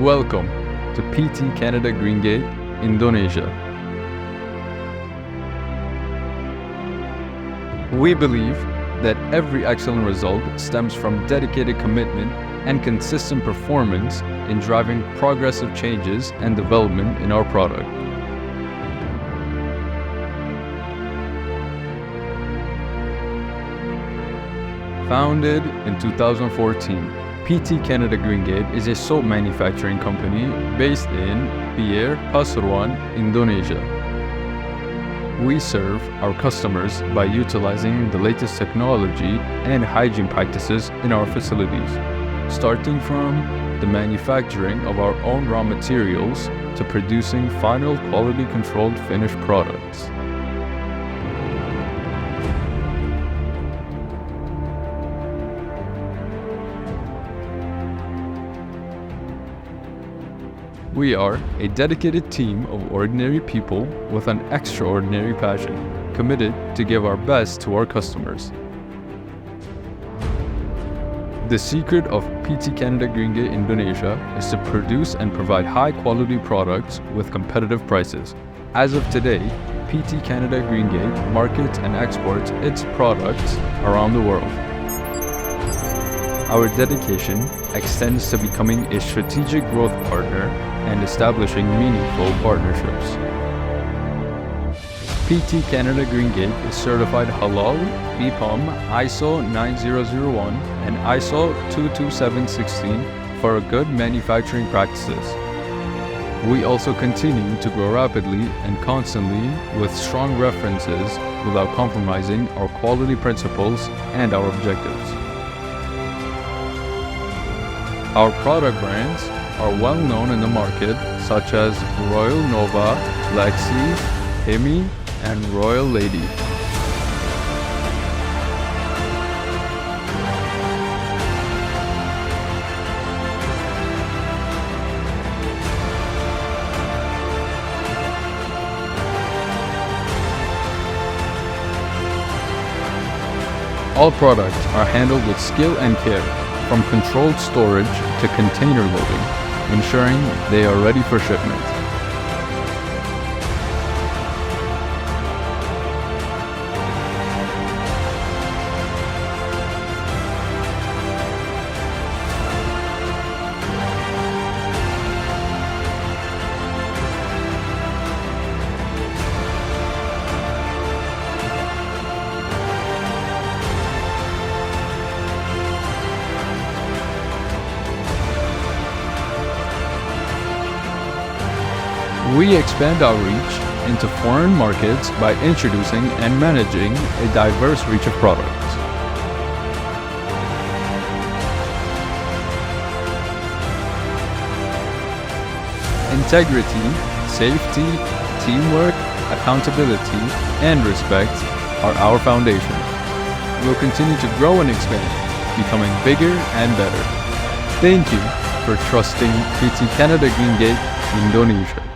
Welcome to PT Canada Greengate, Indonesia. We believe that every excellent result stems from dedicated commitment and consistent performance in driving progressive changes and development in our product. Founded in 2014, PT Canada Greengate is a soap manufacturing company based in PIER, Pasuruan, Indonesia. We serve our customers by utilizing the latest technology and hygiene practices in our facilities, starting from the manufacturing of our own raw materials to producing final quality controlled finished products. We are a dedicated team of ordinary people with an extraordinary passion, committed to give our best to our customers. The secret of PT Canada Greengate Indonesia is to produce and provide high-quality products with competitive prices. As of today, PT Canada Greengate markets and exports its products around the world. Our dedication extends to becoming a strategic growth partner and establishing meaningful partnerships. PT Canada Greengate is certified Halal, BPOM, ISO 9001, and ISO 22716 for good manufacturing practices. We also continue to grow rapidly and constantly with strong references without compromising our quality principles and our objectives. Our product brands are well known in the market, such as Royal Nova, Lexi, Kimi, and Royal Lady. All products are handled with skill and care, from controlled storage to container loading, ensuring they are ready for shipment. We expand our reach into foreign markets by introducing and managing a diverse reach of products. Integrity, safety, teamwork, accountability, and respect are our foundation. We'll continue to grow and expand, becoming bigger and better. Thank you for trusting PT Canada Greengate, Indonesia.